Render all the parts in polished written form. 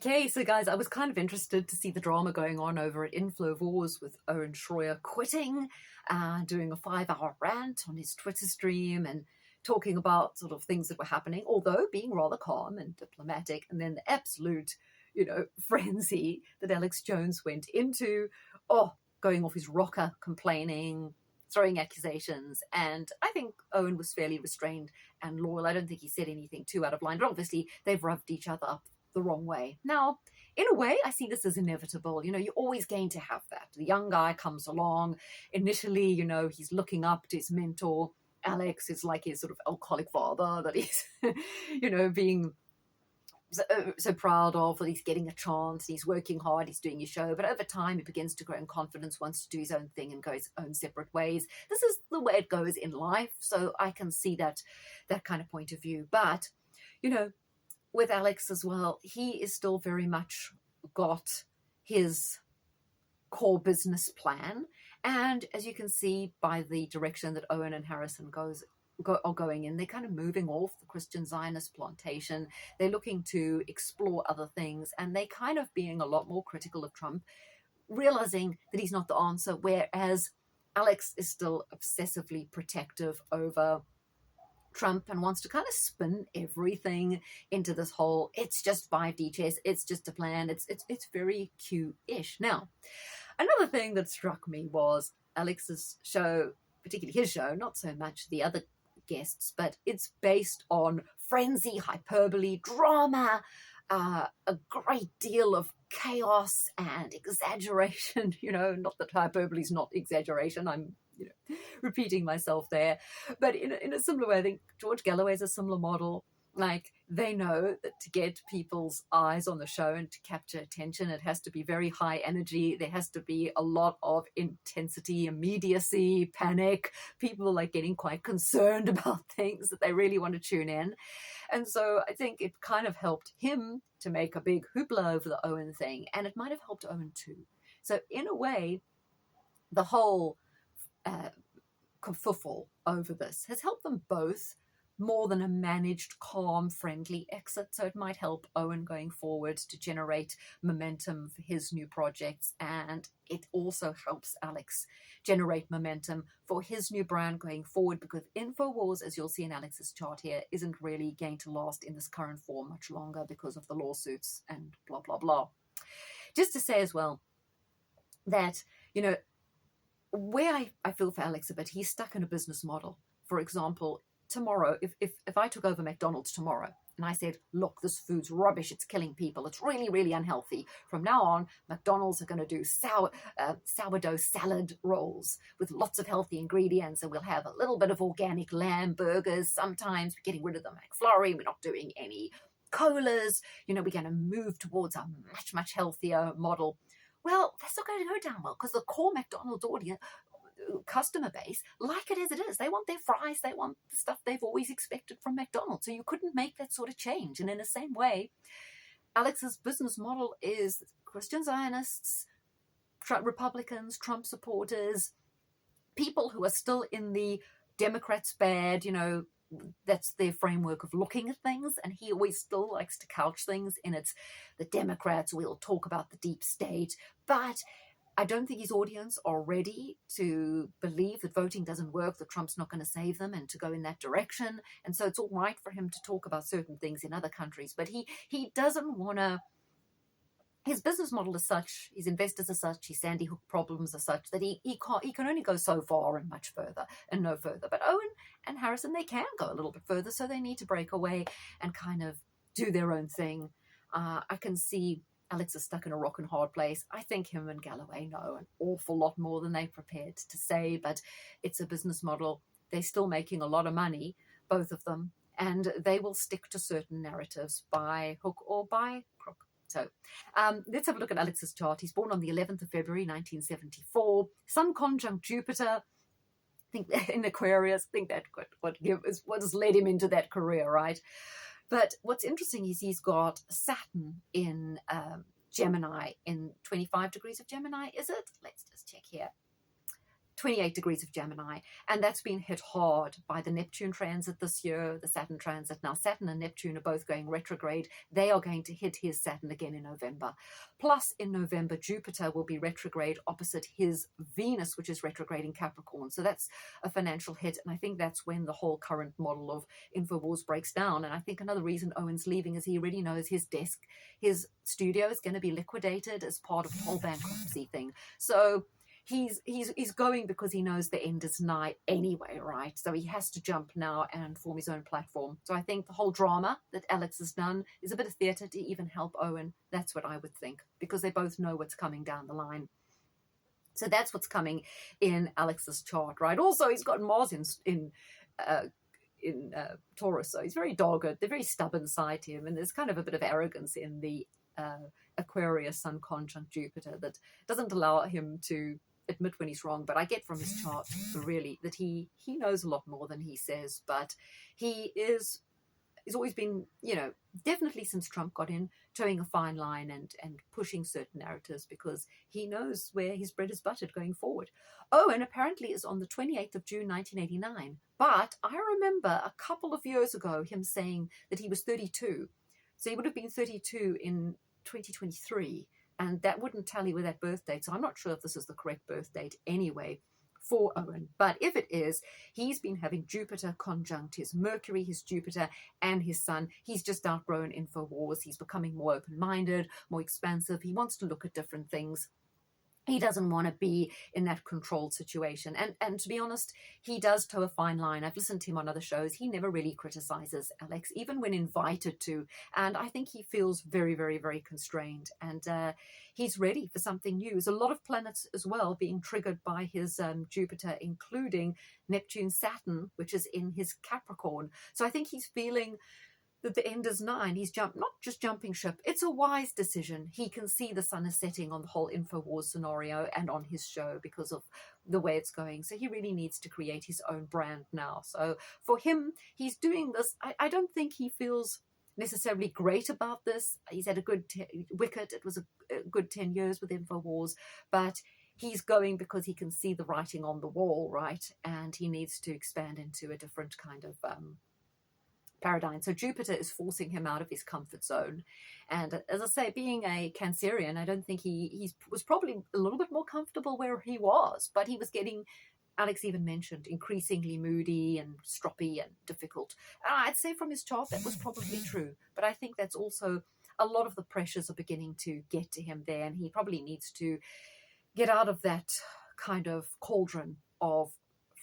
Okay, so guys, I was kind of interested to see the drama going on over at INFOWARS with Owen Shroyer quitting, doing a 5-hour rant on his Twitter stream and talking about sort of things that were happening, although being rather calm and diplomatic, and then the absolute, frenzy that Alex Jones went into, going off his rocker, complaining, throwing accusations. And I think Owen was fairly restrained and loyal. I don't think he said anything too out of line, but obviously they've rubbed each other up the wrong way. Now, in a way, I see this as inevitable. You're always going to have that. The young guy comes along. Initially, he's looking up to his mentor. Alex is like his sort of alcoholic father that he's, being so proud of, that he's getting a chance, he's working hard, he's doing his show. But over time, he begins to grow in confidence, wants to do his own thing and go his own separate ways. This is the way it goes in life. So I can see that kind of point of view. But, with Alex as well, he is still very much got his core business plan. And as you can see by the direction that Owen and Harrison are going in, they're kind of moving off the Christian Zionist plantation. They're looking to explore other things, and they kind of being a lot more critical of Trump, realizing that he's not the answer, whereas Alex is still obsessively protective over Trump and wants to kind of spin everything into this whole, it's just 5D chess, it's just a plan, it's very Q-ish. Now, another thing that struck me was Alex's show, particularly his show, not so much the other guests, but it's based on frenzy, hyperbole, drama, a great deal of chaos and exaggeration. Not that hyperbole is not exaggeration. I'm repeating myself there. But in a similar way, I think George Galloway is a similar model. Like, they know that to get people's eyes on the show and to capture attention, it has to be very high energy. There has to be a lot of intensity, immediacy, panic. People are getting quite concerned about things that they really want to tune in. And so I think it kind of helped him to make a big hoopla over the Owen thing. And it might have helped Owen too. So in a way, the whole kerfuffle over this has helped them both more than a managed, calm, friendly exit. So it might help Owen going forward to generate momentum for his new projects. And it also helps Alex generate momentum for his new brand going forward, because INFOWARS, as you'll see in Alex's chart here, isn't really going to last in this current form much longer because of the lawsuits and blah, blah, blah. Just to say as well that, where I feel for Alex a bit, he's stuck in a business model. For example, tomorrow, if I took over McDonald's tomorrow and I said, look, this food's rubbish, it's killing people, it's really, really unhealthy. From now on, McDonald's are going to do sourdough salad rolls with lots of healthy ingredients, and we'll have a little bit of organic lamb burgers. Sometimes we're getting rid of the McFlurry. We're not doing any colas. We're going to move towards a much, much healthier model. Well, that's not going to go down well, because the core McDonald's audience, customer base, like it as it is. They want their fries. They want the stuff they've always expected from McDonald's. So you couldn't make that sort of change. And in the same way, Alex's business model is Christian Zionists, Republicans, Trump supporters, people who are still in the Democrats' bad, that's their framework of looking at things. And he always still likes to couch things in it's the Democrats. We'll talk about the deep state. But I don't think his audience are ready to believe that voting doesn't work, that Trump's not going to save them, and to go in that direction. And so it's all right for him to talk about certain things in other countries. But he doesn't want to. His business model is such, his investors are such, his Sandy Hook problems are such that he can only go so far and much further and no further. But Owen and Harrison, they can go a little bit further, so they need to break away and kind of do their own thing. I can see Alex is stuck in a rock and hard place. I think him and Galloway know an awful lot more than they're prepared to say, but it's a business model. They're still making a lot of money, both of them, and they will stick to certain narratives by hook or by crook. So let's have a look at Alex's chart. He's born on the 11th of February, 1974. Sun conjunct Jupiter. I think in Aquarius. I think that what has led him into that career, right? But what's interesting is he's got Saturn in Gemini, in 25 degrees of Gemini, is it? Let's just check here. 28 degrees of Gemini, and that's been hit hard by the Neptune transit this year, the Saturn transit. Now, Saturn and Neptune are both going retrograde. They are going to hit his Saturn again in November. Plus, in November, Jupiter will be retrograde opposite his Venus, which is retrograde in Capricorn. So that's a financial hit, and I think that's when the whole current model of InfoWars breaks down. And I think another reason Owen's leaving is he already knows his desk, his studio is going to be liquidated as part of the whole bankruptcy thing. So he's going because he knows the end is nigh anyway, right? So he has to jump now and form his own platform. So I think the whole drama that Alex has done is a bit of theatre to even help Owen. That's what I would think, because they both know what's coming down the line. So that's what's coming in Alex's chart, right? Also, he's got Mars in Taurus, so he's very dogged. The very stubborn side to him, and there's kind of a bit of arrogance in the Aquarius Sun conjunct Jupiter that doesn't allow him to admit when he's wrong. But I get from his chart really that he knows a lot more than he says, but he's always been, definitely since Trump got in, towing a fine line and pushing certain narratives because he knows where his bread is buttered going forward. Owen apparently is on the 28th of June 1989, but I remember a couple of years ago him saying that he was 32. So he would have been 32 in 2023, and that wouldn't tally with that birth date. So I'm not sure if this is the correct birth date anyway for Owen. But if it is, he's been having Jupiter conjunct his Mercury, his Jupiter, and his Sun. He's just outgrown InfoWars. He's becoming more open-minded, more expansive. He wants to look at different things. He doesn't want to be in that controlled situation. And to be honest, he does toe a fine line. I've listened to him on other shows. He never really criticizes Alex, even when invited to. And I think he feels very, very, very constrained. And he's ready for something new. There's a lot of planets as well being triggered by his Jupiter, including Neptune, Saturn, which is in his Capricorn. So I think he's feeling that the end is nigh. He's not just jumping ship. It's a wise decision. He can see the sun is setting on the whole InfoWars scenario and on his show because of the way it's going. So he really needs to create his own brand now. So for him, he's doing this. I don't think he feels necessarily great about this. He's had a good wicket. It was a good 10 years with InfoWars, but he's going because he can see the writing on the wall, right? And he needs to expand into a different kind of paradigm. So Jupiter is forcing him out of his comfort zone. And as I say, being a Cancerian, I don't think he was probably a little bit more comfortable where he was, but he was getting, Alex even mentioned, increasingly moody and stroppy and difficult. And I'd say from his chart that was probably true, but I think that's also a lot of the pressures are beginning to get to him there, and he probably needs to get out of that kind of cauldron of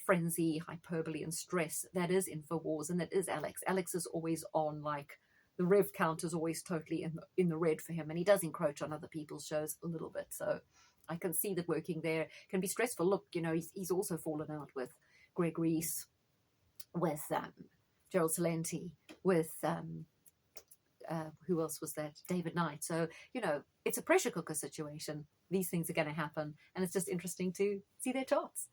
frenzy, hyperbole, and stress that is InfoWars, and that is Alex. Alex is always on, like, the rev count is always totally in the red for him, and he does encroach on other people's shows a little bit. So I can see that working there can be stressful. Look, he's also fallen out with Greg Reese, with Gerald Celente, with who else was that? David Knight. So, it's a pressure cooker situation. These things are going to happen, and it's just interesting to see their charts.